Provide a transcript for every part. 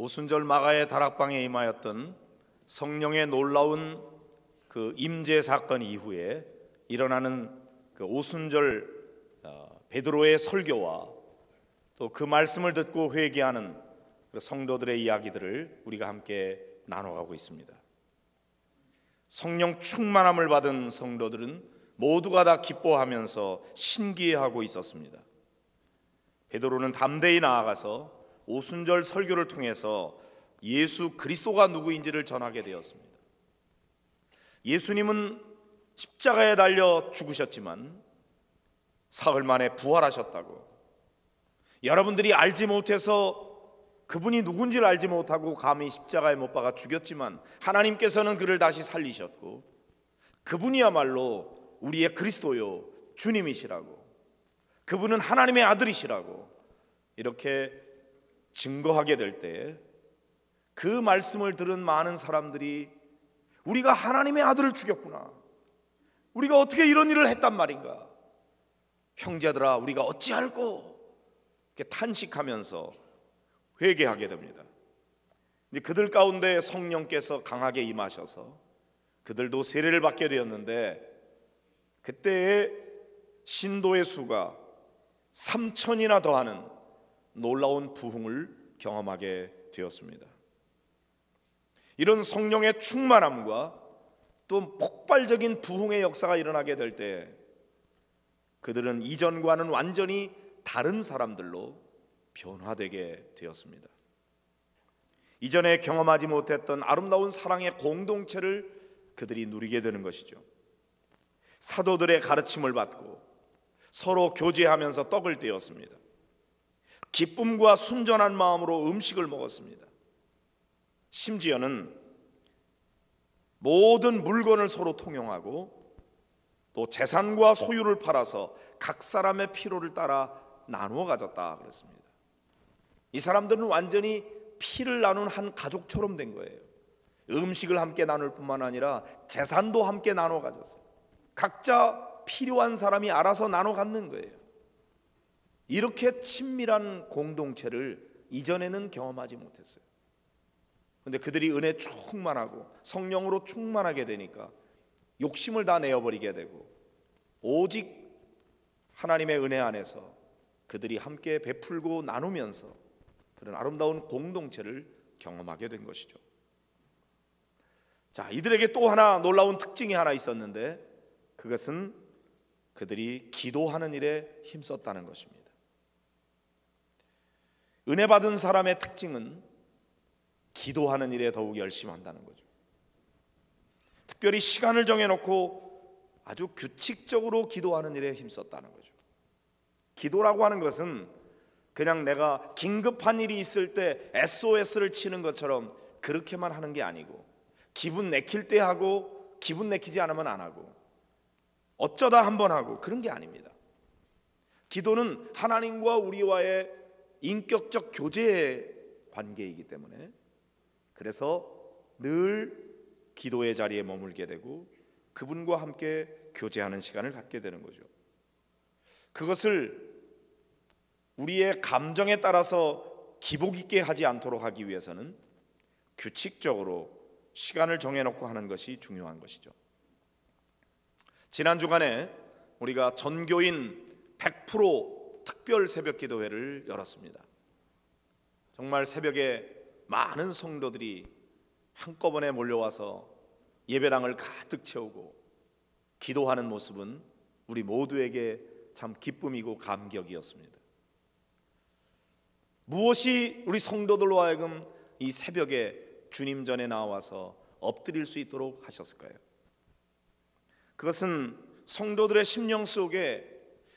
오순절 마가의 다락방에 임하였던 성령의 놀라운 그 임재 사건 이후에 일어나는 그 오순절 베드로의 설교와 또 그 말씀을 듣고 회개하는 성도들의 이야기들을 우리가 함께 나눠가고 있습니다. 성령 충만함을 받은 성도들은 모두가 다 기뻐하면서 신기해하고 있었습니다. 베드로는 담대히 나아가서 오순절 설교를 통해서 예수 그리스도가 누구인지를 전하게 되었습니다. 예수님은 십자가에 달려 죽으셨지만 사흘 만에 부활하셨다고, 여러분들이 알지 못해서 그분이 누군지를 알지 못하고 감히 십자가에 못 박아 죽였지만 하나님께서는 그를 다시 살리셨고 그분이야말로 우리의 그리스도요 주님이시라고, 그분은 하나님의 아들이시라고 이렇게 증거하게 될 때 그 말씀을 들은 많은 사람들이 우리가 하나님의 아들을 죽였구나, 우리가 어떻게 이런 일을 했단 말인가, 형제들아 우리가 어찌할꼬 이렇게 탄식하면서 회개하게 됩니다. 그들 가운데 성령께서 강하게 임하셔서 그들도 세례를 받게 되었는데 그때의 신도의 수가 3,000이나 더하는 놀라운 부흥을 경험하게 되었습니다. 이런 성령의 충만함과 또 폭발적인 부흥의 역사가 일어나게 될 때 그들은 이전과는 완전히 다른 사람들로 변화되게 되었습니다. 이전에 경험하지 못했던 아름다운 사랑의 공동체를 그들이 누리게 되는 것이죠. 사도들의 가르침을 받고 서로 교제하면서 떡을 떼었습니다. 기쁨과 순전한 마음으로 음식을 먹었습니다. 심지어는 모든 물건을 서로 통용하고 또 재산과 소유를 팔아서 각 사람의 필요를 따라 나누어 가졌다 그랬습니다. 이 사람들은 완전히 피를 나눈 한 가족처럼 된 거예요. 음식을 함께 나눌 뿐만 아니라 재산도 함께 나눠 가졌어요. 각자 필요한 사람이 알아서 나눠 갖는 거예요. 이렇게 친밀한 공동체를 이전에는 경험하지 못했어요. 그런데 그들이 은혜 충만하고 성령으로 충만하게 되니까 욕심을 다 내어버리게 되고 오직 하나님의 은혜 안에서 그들이 함께 베풀고 나누면서 그런 아름다운 공동체를 경험하게 된 것이죠. 자, 이들에게 또 하나 놀라운 특징이 하나 있었는데 그것은 그들이 기도하는 일에 힘썼다는 것입니다. 은혜 받은 사람의 특징은 기도하는 일에 더욱 열심히 한다는 거죠. 특별히 시간을 정해놓고 아주 규칙적으로 기도하는 일에 힘썼다는 거죠. 기도라고 하는 것은 그냥 내가 긴급한 일이 있을 때 SOS를 치는 것처럼 그렇게만 하는 게 아니고 기분 내킬 때 하고 기분 내키지 않으면 안 하고 어쩌다 한번 하고 그런 게 아닙니다. 기도는 하나님과 우리와의 인격적 교제의 관계이기 때문에 그래서 늘 기도의 자리에 머물게 되고 그분과 함께 교제하는 시간을 갖게 되는 거죠. 그것을 우리의 감정에 따라서 기복 있게 하지 않도록 하기 위해서는 규칙적으로 시간을 정해놓고 하는 것이 중요한 것이죠. 지난 주간에 우리가 전교인 100% 특별 새벽 기도회를 열었습니다. 정말 새벽에 많은 성도들이 한꺼번에 몰려와서 예배당을 가득 채우고 기도하는 모습은 우리 모두에게 참 기쁨이고 감격이었습니다. 무엇이 우리 성도들로 하여금 이 새벽에 주님 전에 나와서 엎드릴 수 있도록 하셨을까요? 그것은 성도들의 심령 속에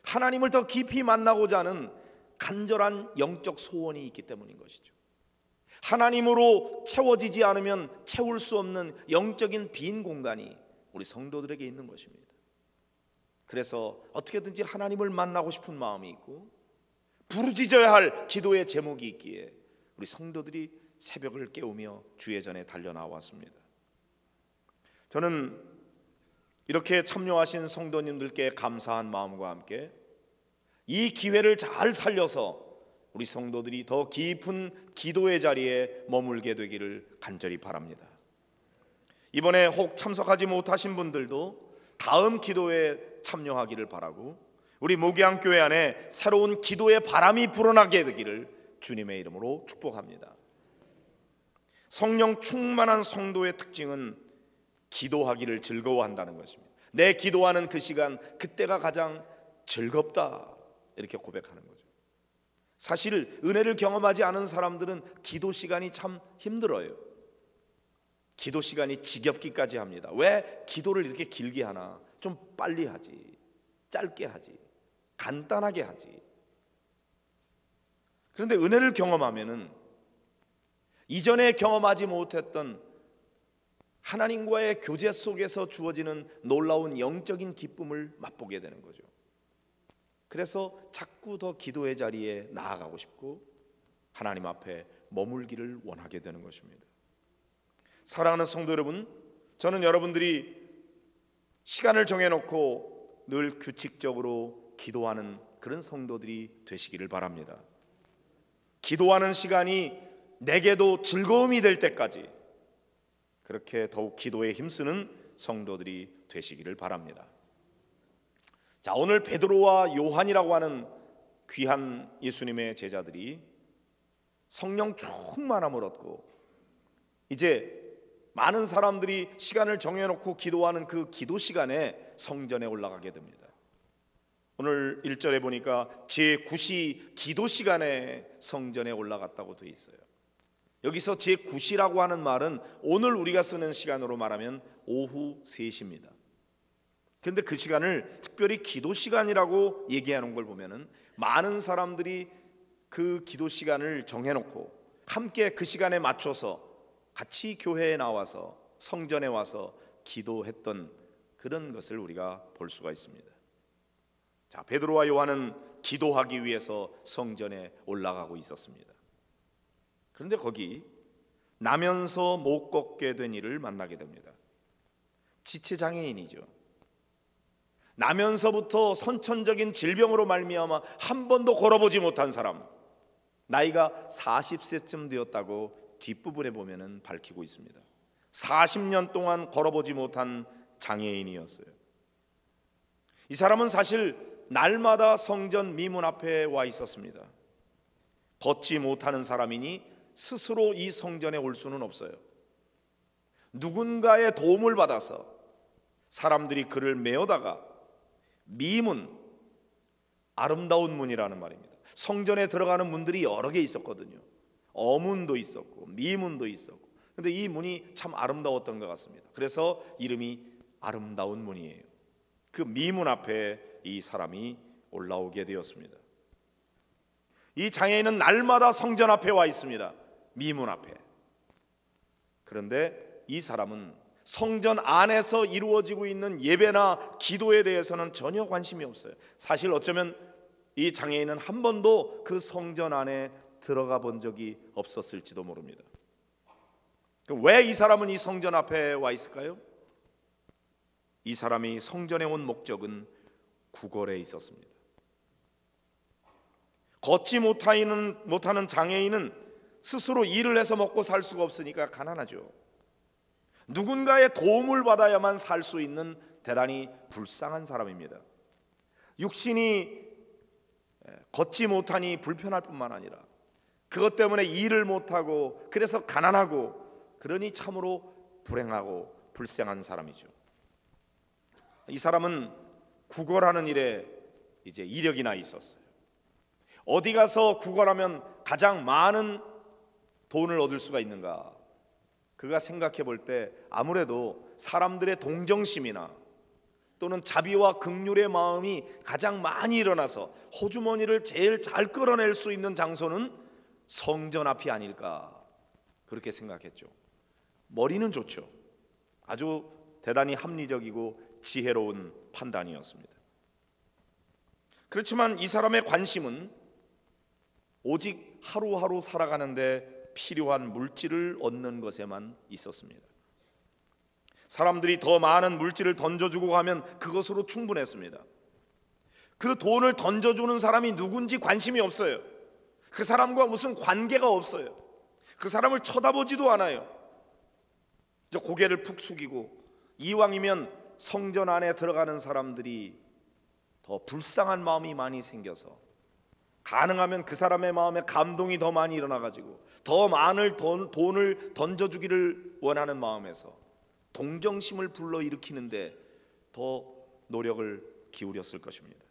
하나님을 더 깊이 만나고자 하는 간절한 영적 소원이 있기 때문인 것이죠. 하나님으로 채워지지 않으면 채울 수 없는 영적인 빈 공간이 우리 성도들에게 있는 것입니다. 그래서 어떻게든지 하나님을 만나고 싶은 마음이 있고 부르짖어야 할 기도의 제목이 있기에 우리 성도들이 새벽을 깨우며 주의 전에 달려나왔습니다. 저는 이렇게 참여하신 성도님들께 감사한 마음과 함께 이 기회를 잘 살려서 우리 성도들이 더 깊은 기도의 자리에 머물게 되기를 간절히 바랍니다. 이번에 혹 참석하지 못하신 분들도 다음 기도에 참여하기를 바라고, 우리 목양교회 안에 새로운 기도의 바람이 불어나게 되기를 주님의 이름으로 축복합니다. 성령 충만한 성도의 특징은 기도하기를 즐거워한다는 것입니다. 내 기도하는 그 시간, 그때가 가장 즐겁다, 이렇게 고백하는 거죠. 사실 은혜를 경험하지 않은 사람들은 기도 시간이 참 힘들어요. 기도 시간이 지겹기까지 합니다. 왜 기도를 이렇게 길게 하나? 좀 빨리 하지, 짧게 하지, 간단하게 하지. 그런데 은혜를 경험하면은 이전에 경험하지 못했던 하나님과의 교제 속에서 주어지는 놀라운 영적인 기쁨을 맛보게 되는 거죠. 그래서 자꾸 더 기도의 자리에 나아가고 싶고 하나님 앞에 머물기를 원하게 되는 것입니다. 사랑하는 성도 여러분, 저는 여러분들이 시간을 정해놓고 늘 규칙적으로 기도하는 그런 성도들이 되시기를 바랍니다. 기도하는 시간이 내게도 즐거움이 될 때까지 그렇게 더욱 기도에 힘쓰는 성도들이 되시기를 바랍니다. 자, 오늘 베드로와 요한이라고 하는 귀한 예수님의 제자들이 성령 충만함을 얻고 이제 많은 사람들이 시간을 정해놓고 기도하는 그 기도 시간에 성전에 올라가게 됩니다. 오늘 1절에 보니까 제9시 기도 시간에 성전에 올라갔다고 되어 있어요. 여기서 제9시라고 하는 말은 오늘 우리가 쓰는 시간으로 말하면 오후 3시입니다. 그런데 그 시간을 특별히 기도 시간이라고 얘기하는 걸 보면은 많은 사람들이 그 기도 시간을 정해놓고 함께 그 시간에 맞춰서 같이 교회에 나와서 성전에 와서 기도했던 그런 것을 우리가 볼 수가 있습니다. 자, 베드로와 요한은 기도하기 위해서 성전에 올라가고 있었습니다. 그런데 거기 나면서 못 걷게 된 이를 만나게 됩니다. 지체장애인이죠. 나면서부터 선천적인 질병으로 말미암아 한 번도 걸어보지 못한 사람, 나이가 40세쯤 되었다고 뒷부분에 보면은 밝히고 있습니다. 40년 동안 걸어보지 못한 장애인이었어요. 이 사람은 사실 날마다 성전 미문 앞에 와 있었습니다. 걷지 못하는 사람이니 스스로 이 성전에 올 수는 없어요. 누군가의 도움을 받아서 사람들이 그를 메어다가 미문, 아름다운 문이라는 말입니다. 성전에 들어가는 문들이 여러 개 있었거든요. 어문도 있었고 미문도 있었고, 그런데 이 문이 참 아름다웠던 것 같습니다. 그래서 이름이 아름다운 문이에요. 그 미문 앞에 이 사람이 올라오게 되었습니다. 이 장애인은 날마다 성전 앞에 와 있습니다. 미문 앞에. 그런데 이 사람은 성전 안에서 이루어지고 있는 예배나 기도에 대해서는 전혀 관심이 없어요. 사실 어쩌면 이 장애인은 한 번도 그 성전 안에 들어가 본 적이 없었을지도 모릅니다. 왜 이 사람은 이 성전 앞에 와 있을까요? 이 사람이 성전에 온 목적은 구걸에 있었습니다. 걷지 못하는 장애인은 스스로 일을 해서 먹고 살 수가 없으니까 가난하죠. 누군가의 도움을 받아야만 살 수 있는 대단히 불쌍한 사람입니다. 육신이 걷지 못하니 불편할 뿐만 아니라 그것 때문에 일을 못하고 그래서 가난하고, 그러니 참으로 불행하고 불쌍한 사람이죠. 이 사람은 구걸하는 일에 이제 이력이나 있었어요. 어디 가서 구걸하면 가장 많은 돈을 얻을 수가 있는가? 그가 생각해 볼 때 아무래도 사람들의 동정심이나 또는 자비와 긍휼의 마음이 가장 많이 일어나서 호주머니를 제일 잘 끌어낼 수 있는 장소는 성전 앞이 아닐까, 그렇게 생각했죠. 머리는 좋죠. 아주 대단히 합리적이고 지혜로운 판단이었습니다. 그렇지만 이 사람의 관심은 오직 하루하루 살아가는데 필요한 물질을 얻는 것에만 있었습니다. 사람들이 더 많은 물질을 던져주고 가면 그것으로 충분했습니다. 그 돈을 던져주는 사람이 누군지 관심이 없어요. 그 사람과 무슨 관계가 없어요. 그 사람을 쳐다보지도 않아요. 이제 고개를 푹 숙이고 이왕이면 성전 안에 들어가는 사람들이 더 불쌍한 마음이 많이 생겨서 가능하면 그 사람의 마음에 감동이 더 많이 일어나가지고 더 많은 돈을 던져주기를 원하는 마음에서 동정심을 불러일으키는데 더 노력을 기울였을 것입니다.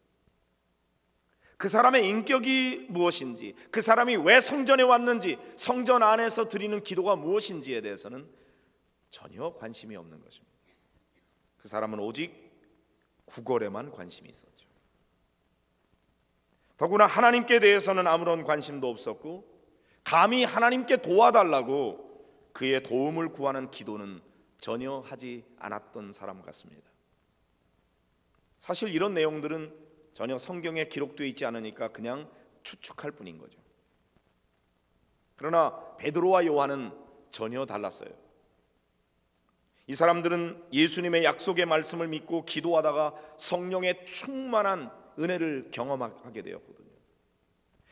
그 사람의 인격이 무엇인지, 그 사람이 왜 성전에 왔는지, 성전 안에서 드리는 기도가 무엇인지에 대해서는 전혀 관심이 없는 것입니다. 그 사람은 오직 구걸에만 관심이 있었죠. 더구나 하나님께 대해서는 아무런 관심도 없었고 감히 하나님께 도와달라고 그의 도움을 구하는 기도는 전혀 하지 않았던 사람 같습니다. 사실 이런 내용들은 전혀 성경에 기록되어 있지 않으니까 그냥 추측할 뿐인 거죠. 그러나 베드로와 요한은 전혀 달랐어요. 이 사람들은 예수님의 약속의 말씀을 믿고 기도하다가 성령의 충만한 은혜를 경험하게 되었거든요.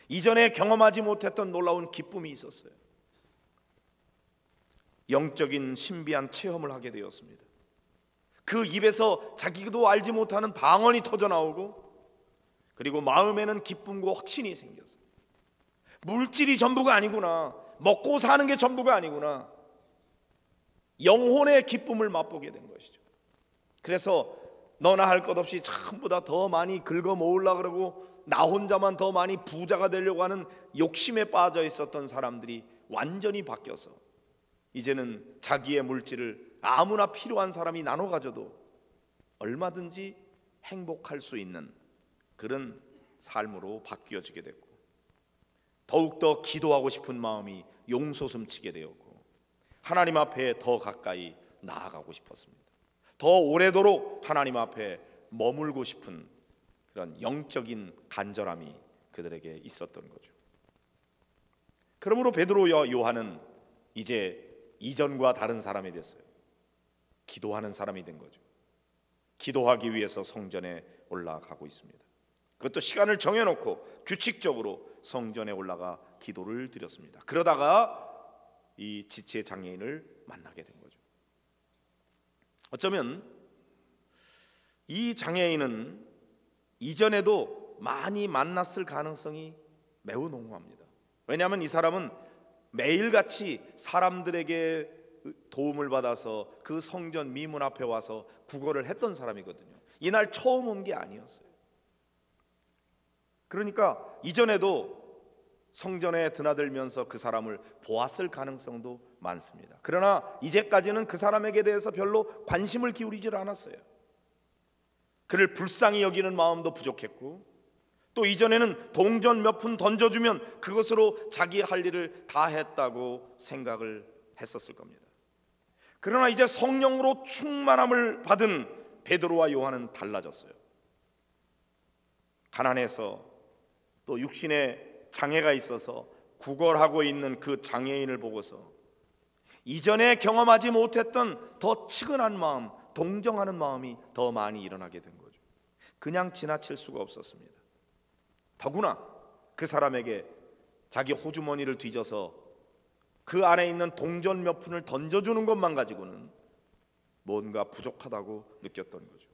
이전에 경험하지 못했던 놀라운 기쁨이 있었어요. 영적인 신비한 체험을 하게 되었습니다. 그 입에서 자기도 알지 못하는 방언이 터져나오고, 그리고 마음에는 기쁨과 확신이 생겼어요. 물질이 전부가 아니구나, 먹고 사는 게 전부가 아니구나, 영혼의 기쁨을 맛보게 된 것이죠. 그래서 너나 할 것 없이 전부 다 더 많이 긁어 모으려고 그러고 나 혼자만 더 많이 부자가 되려고 하는 욕심에 빠져 있었던 사람들이 완전히 바뀌어서 이제는 자기의 물질을 아무나 필요한 사람이 나눠 가져도 얼마든지 행복할 수 있는 그런 삶으로 바뀌어지게 됐고, 더욱더 기도하고 싶은 마음이 용솟음치게 되었고, 하나님 앞에 더 가까이 나아가고 싶었습니다. 더 오래도록 하나님 앞에 머물고 싶은 그런 영적인 간절함이 그들에게 있었던 거죠. 그러므로 베드로와 요한은 이제 이전과 다른 사람이 됐어요. 기도하는 사람이 된 거죠. 기도하기 위해서 성전에 올라가고 있습니다. 그것도 시간을 정해놓고 규칙적으로 성전에 올라가 기도를 드렸습니다. 그러다가 이 지체 장애인을 만나게 된 거죠. 어쩌면 이 장애인은 이전에도 많이 만났을 가능성이 매우 농후합니다. 왜냐하면 이 사람은 매일같이 사람들에게 도움을 받아서 그 성전 미문 앞에 와서 구걸을 했던 사람이거든요. 이날 처음 온 게 아니었어요. 그러니까 이전에도 성전에 드나들면서 그 사람을 보았을 가능성도 많습니다. 그러나 이제까지는 그 사람에게 대해서 별로 관심을 기울이질 않았어요. 그를 불쌍히 여기는 마음도 부족했고, 또 이전에는 동전 몇 푼 던져주면 그것으로 자기 할 일을 다 했다고 생각을 했었을 겁니다. 그러나 이제 성령으로 충만함을 받은 베드로와 요한은 달라졌어요. 가난해서 또 육신의 장애가 있어서 구걸하고 있는 그 장애인을 보고서 이전에 경험하지 못했던 더 측은한 마음, 동정하는 마음이 더 많이 일어나게 된 거죠. 그냥 지나칠 수가 없었습니다. 더구나 그 사람에게 자기 호주머니를 뒤져서 그 안에 있는 동전 몇 푼을 던져주는 것만 가지고는 뭔가 부족하다고 느꼈던 거죠.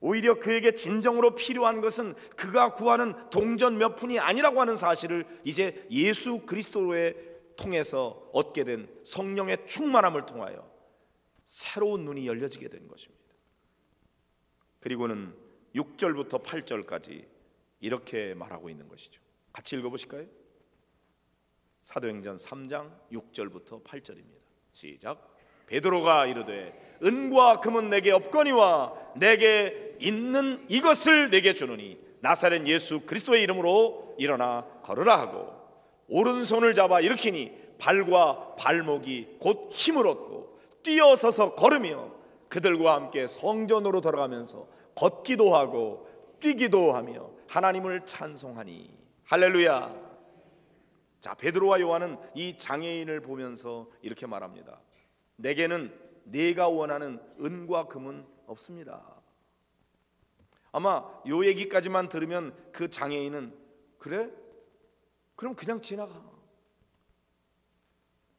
오히려 그에게 진정으로 필요한 것은 그가 구하는 동전 몇 푼이 아니라고 하는 사실을 이제 예수 그리스도에 통해서 얻게 된 성령의 충만함을 통하여 새로운 눈이 열려지게 된 것입니다. 그리고는 6절부터 8절까지 이렇게 말하고 있는 것이죠. 같이 읽어보실까요? 사도행전 3장 6절부터 8절입니다. 시작. 베드로가 이르되 은과 금은 내게 없거니와 내게 있는 이것을 내게 주노니 나사렛 예수 그리스도의 이름으로 일어나 걸으라 하고 오른손을 잡아 일으키니 발과 발목이 곧 힘을 얻고 뛰어서서 걸으며 그들과 함께 성전으로 들어가면서 걷기도 하고 뛰기도 하며 하나님을 찬송하니. 할렐루야. 자, 베드로와 요한은 이 장애인을 보면서 이렇게 말합니다. 내게는 네가 원하는 은과 금은 없습니다. 아마 요 얘기까지만 들으면 그 장애인은 그래? 그럼 그냥 지나가.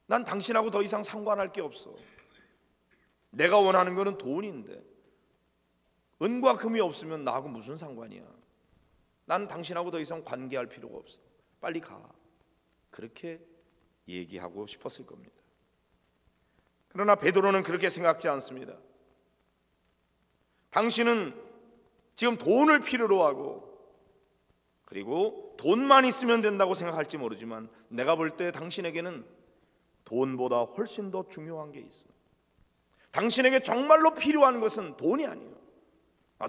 난 당신하고 더 이상 상관할 게 없어. 내가 원하는 거는 돈인데 은과 금이 없으면 나하고 무슨 상관이야. 나는 당신하고 더 이상 관계할 필요가 없어. 빨리 가. 그렇게 얘기하고 싶었을 겁니다. 그러나 베드로는 그렇게 생각지 않습니다. 당신은 지금 돈을 필요로 하고 그리고 돈만 있으면 된다고 생각할지 모르지만 내가 볼 때 당신에게는 돈보다 훨씬 더 중요한 게 있어. 당신에게 정말로 필요한 것은 돈이 아니에요.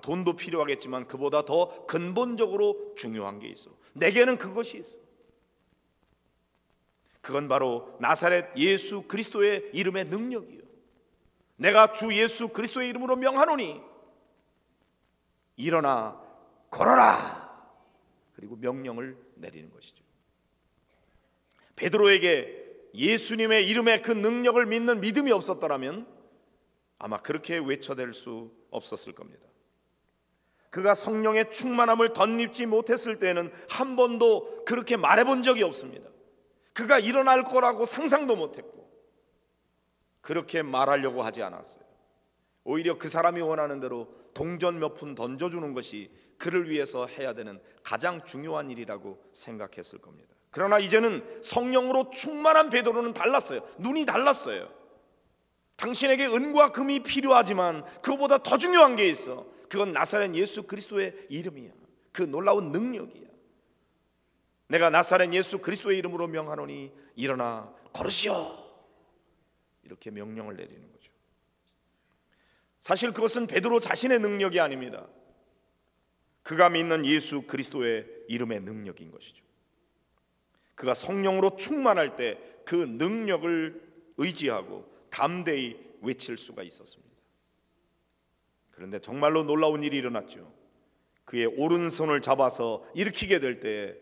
돈도 필요하겠지만 그보다 더 근본적으로 중요한 게 있어. 내게는 그것이 있어. 그건 바로 나사렛 예수 그리스도의 이름의 능력이요. 내가 주 예수 그리스도의 이름으로 명하노니 일어나 걸어라. 그리고 명령을 내리는 것이죠. 베드로에게 예수님의 이름의 그 능력을 믿는 믿음이 없었더라면 아마 그렇게 외쳐댈 수 없었을 겁니다. 그가 성령의 충만함을 덧입지 못했을 때는 한 번도 그렇게 말해본 적이 없습니다. 그가 일어날 거라고 상상도 못했고 그렇게 말하려고 하지 않았어요. 오히려 그 사람이 원하는 대로 동전 몇 푼 던져주는 것이 그를 위해서 해야 되는 가장 중요한 일이라고 생각했을 겁니다. 그러나 이제는 성령으로 충만한 베드로는 달랐어요. 눈이 달랐어요. 당신에게 은과 금이 필요하지만 그보다 더 중요한 게 있어. 그건 나사렛 예수 그리스도의 이름이야. 그 놀라운 능력이야. 내가 나사렛 예수 그리스도의 이름으로 명하노니 일어나 걸으시오. 이렇게 명령을 내리는 거죠. 사실 그것은 베드로 자신의 능력이 아닙니다. 그가 믿는 예수 그리스도의 이름의 능력인 것이죠. 그가 성령으로 충만할 때 그 능력을 의지하고 담대히 외칠 수가 있었습니다. 그런데 정말로 놀라운 일이 일어났죠. 그의 오른손을 잡아서 일으키게 될 때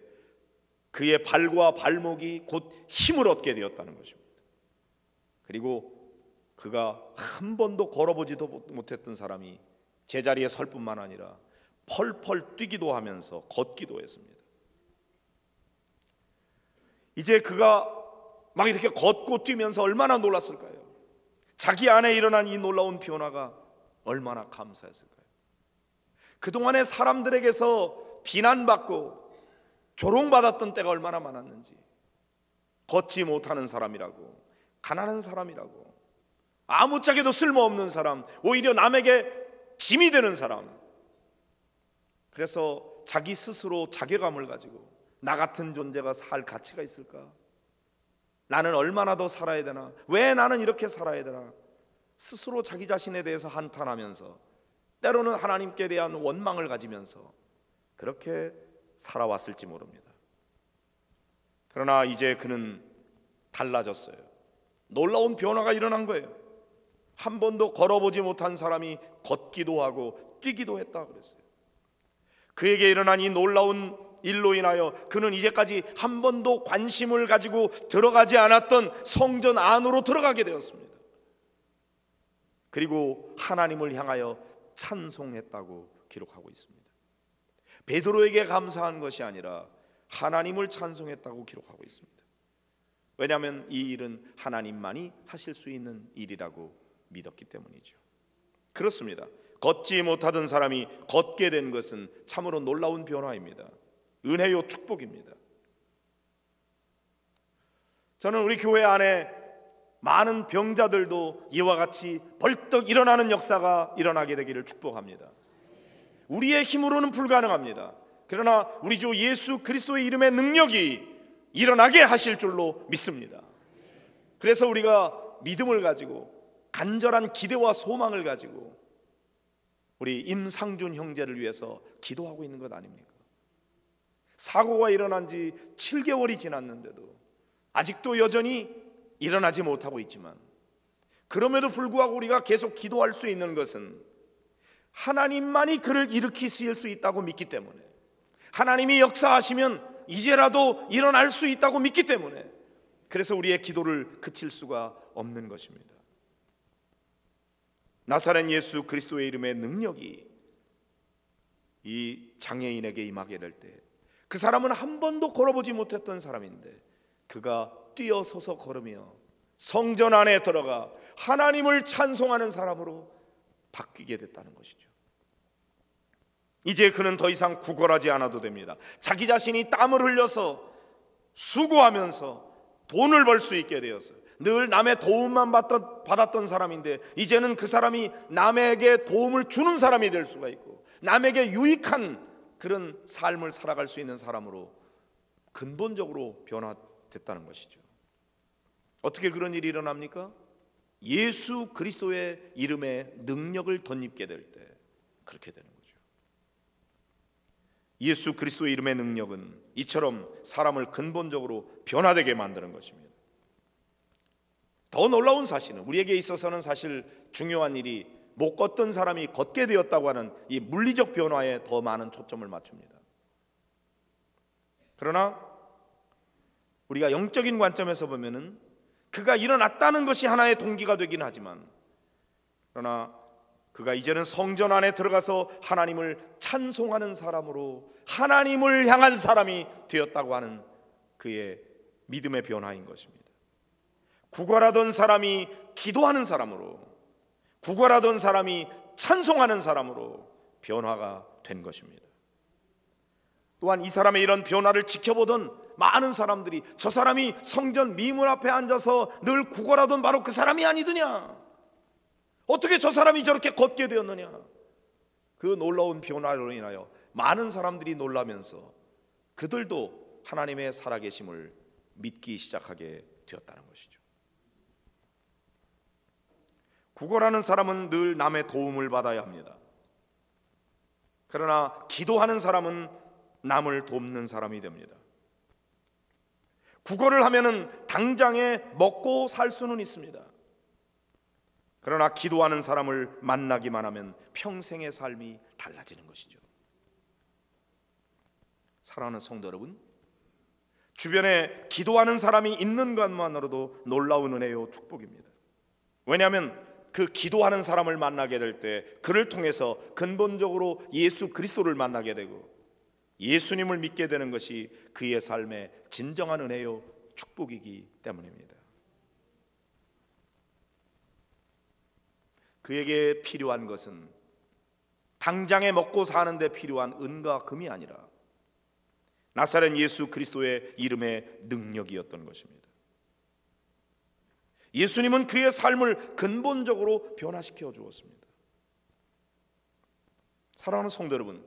그의 발과 발목이 곧 힘을 얻게 되었다는 것입니다. 그리고 그가 한 번도 걸어보지도 못했던 사람이 제자리에 설 뿐만 아니라 펄펄 뛰기도 하면서 걷기도 했습니다. 이제 그가 막 이렇게 걷고 뛰면서 얼마나 놀랐을까요? 자기 안에 일어난 이 놀라운 변화가 얼마나 감사했을까요? 그동안에 사람들에게서 비난받고 조롱받았던 때가 얼마나 많았는지, 걷지 못하는 사람이라고, 가난한 사람이라고, 아무짝에도 쓸모없는 사람, 오히려 남에게 짐이 되는 사람. 그래서 자기 스스로 자괴감을 가지고 나 같은 존재가 살 가치가 있을까? 나는 얼마나 더 살아야 되나? 왜 나는 이렇게 살아야 되나? 스스로 자기 자신에 대해서 한탄하면서 때로는 하나님께 대한 원망을 가지면서 그렇게 살아왔을지 모릅니다. 그러나 이제 그는 달라졌어요. 놀라운 변화가 일어난 거예요. 한 번도 걸어보지 못한 사람이 걷기도 하고 뛰기도 했다 그랬어요. 그에게 일어난 이 놀라운 일로 인하여 그는 이제까지 한 번도 관심을 가지고 들어가지 않았던 성전 안으로 들어가게 되었습니다. 그리고 하나님을 향하여 찬송했다고 기록하고 있습니다. 베드로에게 감사한 것이 아니라 하나님을 찬송했다고 기록하고 있습니다. 왜냐하면 이 일은 하나님만이 하실 수 있는 일이라고 믿었기 때문이죠. 그렇습니다. 걷지 못하던 사람이 걷게 된 것은 참으로 놀라운 변화입니다. 은혜요 축복입니다. 저는 우리 교회 안에 많은 병자들도 이와 같이 벌떡 일어나는 역사가 일어나게 되기를 축복합니다. 우리의 힘으로는 불가능합니다. 그러나 우리 주 예수 그리스도의 이름의 능력이 일어나게 하실 줄로 믿습니다. 그래서 우리가 믿음을 가지고 간절한 기대와 소망을 가지고 우리 임상준 형제를 위해서 기도하고 있는 것 아닙니까? 사고가 일어난 지 7개월이 지났는데도 아직도 여전히 일어나지 못하고 있지만 그럼에도 불구하고 우리가 계속 기도할 수 있는 것은 하나님만이 그를 일으키실 수 있다고 믿기 때문에, 하나님이 역사하시면 이제라도 일어날 수 있다고 믿기 때문에, 그래서 우리의 기도를 그칠 수가 없는 것입니다. 나사렛 예수 그리스도의 이름의 능력이 이 장애인에게 임하게 될 때 그 사람은 한 번도 걸어보지 못했던 사람인데 그가 뛰어서서 걸으며 성전 안에 들어가 하나님을 찬송하는 사람으로 바뀌게 됐다는 것이죠. 이제 그는 더 이상 구걸하지 않아도 됩니다. 자기 자신이 땀을 흘려서 수고하면서 돈을 벌 수 있게 되었어요. 늘 남의 도움만 받았던 사람인데 이제는 그 사람이 남에게 도움을 주는 사람이 될 수가 있고 남에게 유익한 그런 삶을 살아갈 수 있는 사람으로 근본적으로 변화됐다는 것이죠. 어떻게 그런 일이 일어납니까? 예수 그리스도의 이름에 능력을 덧입게 될 때 그렇게 되는 거죠. 예수 그리스도의 이름의 능력은 이처럼 사람을 근본적으로 변화되게 만드는 것입니다. 더 놀라운 사실은 우리에게 있어서는 사실 중요한 일이 못 걷던 사람이 걷게 되었다고 하는 이 물리적 변화에 더 많은 초점을 맞춥니다. 그러나 우리가 영적인 관점에서 보면은 그가 일어났다는 것이 하나의 동기가 되긴 하지만 그러나 그가 이제는 성전 안에 들어가서 하나님을 찬송하는 사람으로 하나님을 향한 사람이 되었다고 하는 그의 믿음의 변화인 것입니다. 구걸하던 사람이 기도하는 사람으로, 구걸하던 사람이 찬송하는 사람으로 변화가 된 것입니다. 또한 이 사람의 이런 변화를 지켜보던 많은 사람들이 저 사람이 성전 미문 앞에 앉아서 늘 구걸하던 바로 그 사람이 아니더냐, 어떻게 저 사람이 저렇게 걷게 되었느냐, 그 놀라운 변화로 인하여 많은 사람들이 놀라면서 그들도 하나님의 살아계심을 믿기 시작하게 되었다는 것이죠. 구걸하는 사람은 늘 남의 도움을 받아야 합니다. 그러나 기도하는 사람은 남을 돕는 사람이 됩니다. 구걸을 하면은 당장에 먹고 살 수는 있습니다. 그러나 기도하는 사람을 만나기만 하면 평생의 삶이 달라지는 것이죠. 사랑하는 성도 여러분, 주변에 기도하는 사람이 있는 것만으로도 놀라운 은혜요 축복입니다. 왜냐하면 그 기도하는 사람을 만나게 될 때 그를 통해서 근본적으로 예수 그리스도를 만나게 되고 예수님을 믿게 되는 것이 그의 삶의 진정한 은혜요 축복이기 때문입니다. 그에게 필요한 것은 당장에 먹고 사는 데 필요한 은과 금이 아니라 나사렛 예수 그리스도의 이름의 능력이었던 것입니다. 예수님은 그의 삶을 근본적으로 변화시켜 주었습니다. 사랑하는 성도 여러분,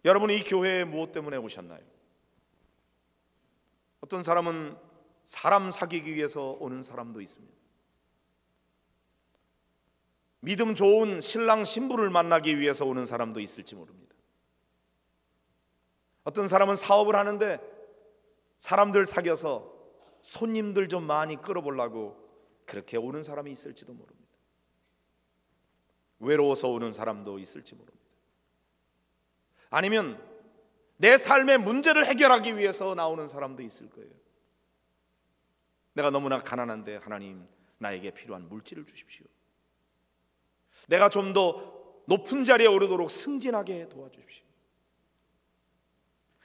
여러분이 이 교회에 무엇 때문에 오셨나요? 어떤 사람은 사람 사귀기 위해서 오는 사람도 있습니다. 믿음 좋은 신랑 신부를 만나기 위해서 오는 사람도 있을지 모릅니다. 어떤 사람은 사업을 하는데 사람들 사귀어서 손님들 좀 많이 끌어보려고 그렇게 오는 사람이 있을지도 모릅니다. 외로워서 오는 사람도 있을지 모릅니다. 아니면 내 삶의 문제를 해결하기 위해서 나오는 사람도 있을 거예요. 내가 너무나 가난한데 하나님 나에게 필요한 물질을 주십시오. 내가 좀 더 높은 자리에 오르도록 승진하게 도와주십시오.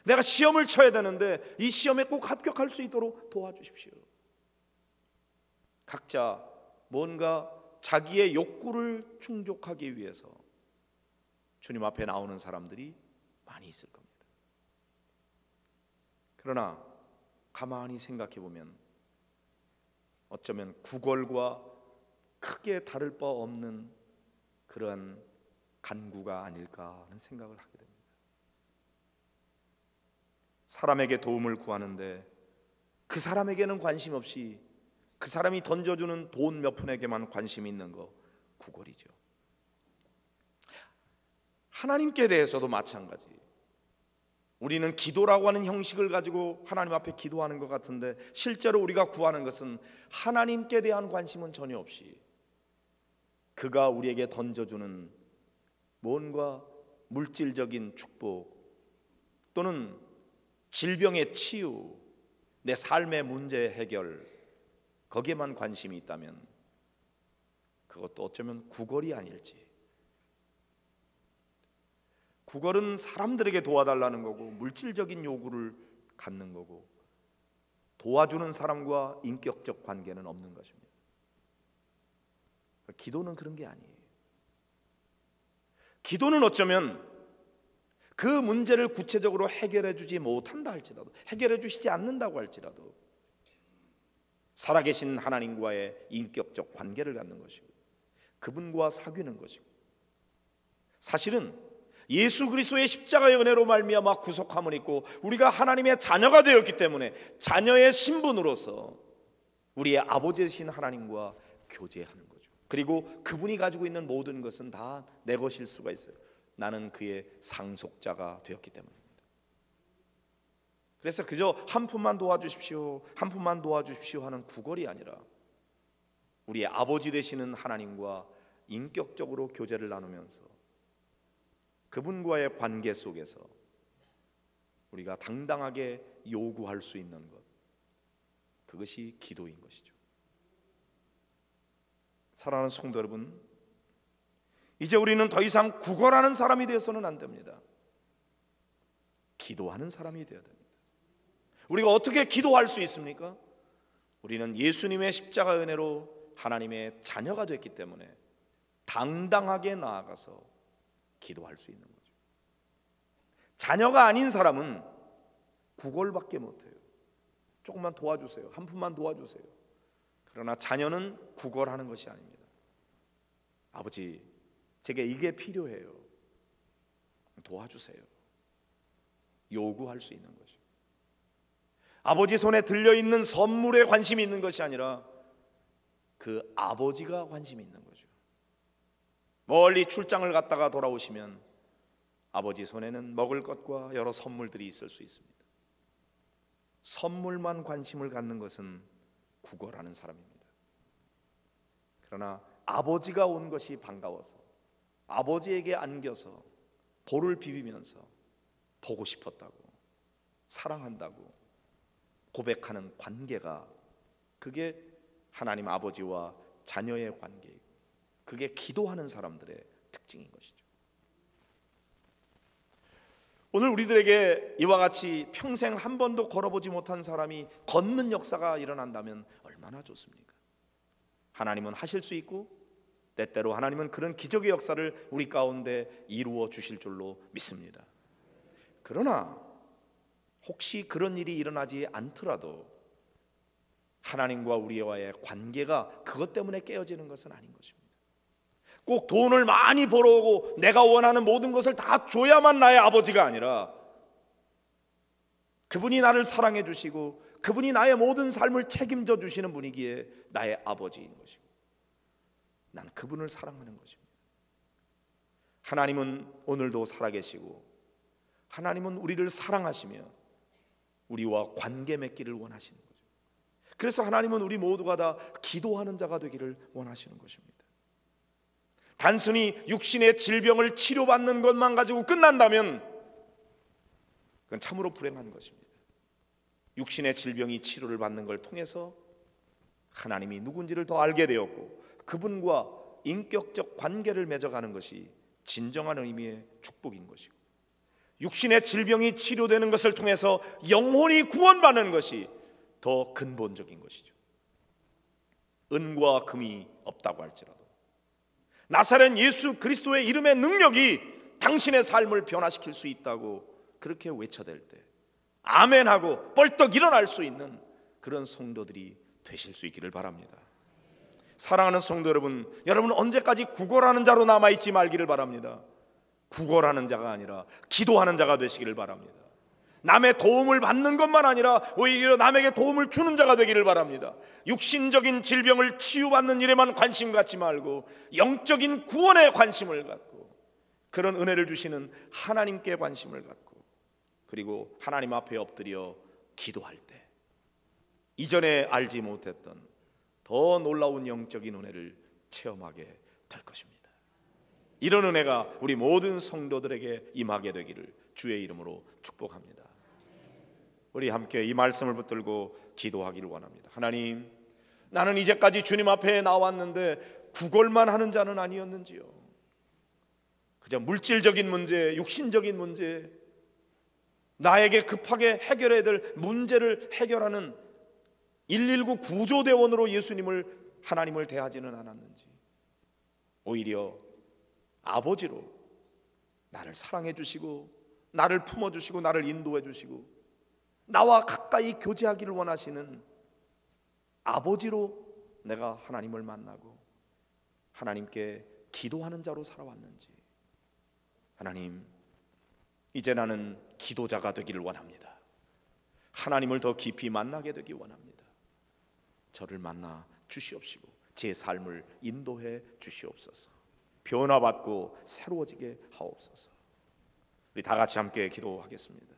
내가 시험을 쳐야 되는데 이 시험에 꼭 합격할 수 있도록 도와주십시오. 각자 뭔가 자기의 욕구를 충족하기 위해서 주님 앞에 나오는 사람들이 많이 있을 겁니다. 그러나 가만히 생각해 보면 어쩌면 구걸과 크게 다를 바 없는 그러한 간구가 아닐까 하는 생각을 하게 됩니다. 사람에게 도움을 구하는데 그 사람에게는 관심 없이 그 사람이 던져주는 돈 몇 푼에게만 관심이 있는 거 구걸이죠. 하나님께 대해서도 마찬가지. 우리는 기도라고 하는 형식을 가지고 하나님 앞에 기도하는 것 같은데 실제로 우리가 구하는 것은 하나님께 대한 관심은 전혀 없이 그가 우리에게 던져주는 뭔가 물질적인 축복 또는 질병의 치유, 내 삶의 문제 해결, 거기에만 관심이 있다면 그것도 어쩌면 구걸이 아닐지. 구걸은 사람들에게 도와달라는 거고 물질적인 요구를 갖는 거고 도와주는 사람과 인격적 관계는 없는 것입니다. 기도는 그런 게 아니에요. 기도는 어쩌면 그 문제를 구체적으로 해결해 주지 못한다 할지라도, 해결해 주시지 않는다고 할지라도 살아계신 하나님과의 인격적 관계를 갖는 것이고 그분과 사귀는 것이고, 사실은 예수 그리스도의 십자가의 은혜로 말미암아 구속함을 입고 우리가 하나님의 자녀가 되었기 때문에 자녀의 신분으로서 우리의 아버지이신 하나님과 교제하는 거죠. 그리고 그분이 가지고 있는 모든 것은 다 내 것일 수가 있어요. 나는 그의 상속자가 되었기 때문입니다. 그래서 그저 한 푼만 도와주십시오, 한 푼만 도와주십시오 하는 구걸이 아니라 우리의 아버지 되시는 하나님과 인격적으로 교제를 나누면서 그분과의 관계 속에서 우리가 당당하게 요구할 수 있는 것, 그것이 기도인 것이죠. 사랑하는 성도 여러분, 이제 우리는 더 이상 구걸하는 사람이 되어서는 안 됩니다. 기도하는 사람이 되어야 됩니다. 우리가 어떻게 기도할 수 있습니까? 우리는 예수님의 십자가 은혜로 하나님의 자녀가 됐기 때문에 당당하게 나아가서 기도할 수 있는 거죠. 자녀가 아닌 사람은 구걸밖에 못해요. 조금만 도와주세요, 한 푼만 도와주세요. 그러나 자녀는 구걸하는 것이 아닙니다. 아버지, 제게 이게 필요해요, 도와주세요. 요구할 수 있는 거죠. 아버지 손에 들려있는 선물에 관심이 있는 것이 아니라 그 아버지가 관심이 있는 거죠. 멀리 출장을 갔다가 돌아오시면 아버지 손에는 먹을 것과 여러 선물들이 있을 수 있습니다. 선물만 관심을 갖는 것은 구걸하는 사람입니다. 그러나 아버지가 온 것이 반가워서 아버지에게 안겨서 볼을 비비면서 보고 싶었다고, 사랑한다고 고백하는 관계가, 그게 하나님 아버지와 자녀의 관계이고 그게 기도하는 사람들의 특징인 것이죠. 오늘 우리들에게 이와 같이 평생 한 번도 걸어보지 못한 사람이 걷는 역사가 일어난다면 얼마나 좋습니까? 하나님은 하실 수 있고 때때로 하나님은 그런 기적의 역사를 우리 가운데 이루어 주실 줄로 믿습니다. 그러나 혹시 그런 일이 일어나지 않더라도 하나님과 우리와의 관계가 그것 때문에 깨어지는 것은 아닌 것입니다. 꼭 돈을 많이 벌어오고 내가 원하는 모든 것을 다 줘야만 나의 아버지가 아니라 그분이 나를 사랑해 주시고 그분이 나의 모든 삶을 책임져 주시는 분이기에 나의 아버지인 것이고 난 그분을 사랑하는 것입니다. 하나님은 오늘도 살아계시고 하나님은 우리를 사랑하시며 우리와 관계 맺기를 원하시는 거죠. 그래서 하나님은 우리 모두가 다 기도하는 자가 되기를 원하시는 것입니다. 단순히 육신의 질병을 치료받는 것만 가지고 끝난다면 그건 참으로 불행한 것입니다. 육신의 질병이 치료를 받는 걸 통해서 하나님이 누군지를 더 알게 되었고 그분과 인격적 관계를 맺어가는 것이 진정한 의미의 축복인 것이고, 육신의 질병이 치료되는 것을 통해서 영혼이 구원받는 것이 더 근본적인 것이죠. 은과 금이 없다고 할지라도 나사렛 예수 그리스도의 이름의 능력이 당신의 삶을 변화시킬 수 있다고 그렇게 외쳐댈 때 아멘하고 벌떡 일어날 수 있는 그런 성도들이 되실 수 있기를 바랍니다. 사랑하는 성도 여러분, 여러분 언제까지 구걸하는 자로 남아있지 말기를 바랍니다. 구걸하는 자가 아니라 기도하는 자가 되시기를 바랍니다. 남의 도움을 받는 것만 아니라 오히려 남에게 도움을 주는 자가 되기를 바랍니다. 육신적인 질병을 치유받는 일에만 관심 갖지 말고 영적인 구원에 관심을 갖고 그런 은혜를 주시는 하나님께 관심을 갖고 그리고 하나님 앞에 엎드려 기도할 때 이전에 알지 못했던 더 놀라운 영적인 은혜를 체험하게 될 것입니다. 이런 은혜가 우리 모든 성도들에게 임하게 되기를 주의 이름으로 축복합니다. 우리 함께 이 말씀을 붙들고 기도하기를 원합니다. 하나님, 나는 이제까지 주님 앞에 나왔는데 구걸만 하는 자는 아니었는지요. 그저 물질적인 문제, 육신적인 문제, 나에게 급하게 해결해야 될 문제를 해결하는 119 구조대원으로 하나님을 대하지는 않았는지, 오히려 아버지로 나를 사랑해 주시고 나를 품어 주시고 나를 인도해 주시고 나와 가까이 교제하기를 원하시는 아버지로 내가 하나님을 만나고 하나님께 기도하는 자로 살아왔는지, 하나님, 이제 나는 기도자가 되기를 원합니다. 하나님을 더 깊이 만나게 되기 원합니다. 저를 만나 주시옵시고 제 삶을 인도해 주시옵소서. 변화받고 새로워지게 하옵소서. 우리 다 같이 함께 기도하겠습니다.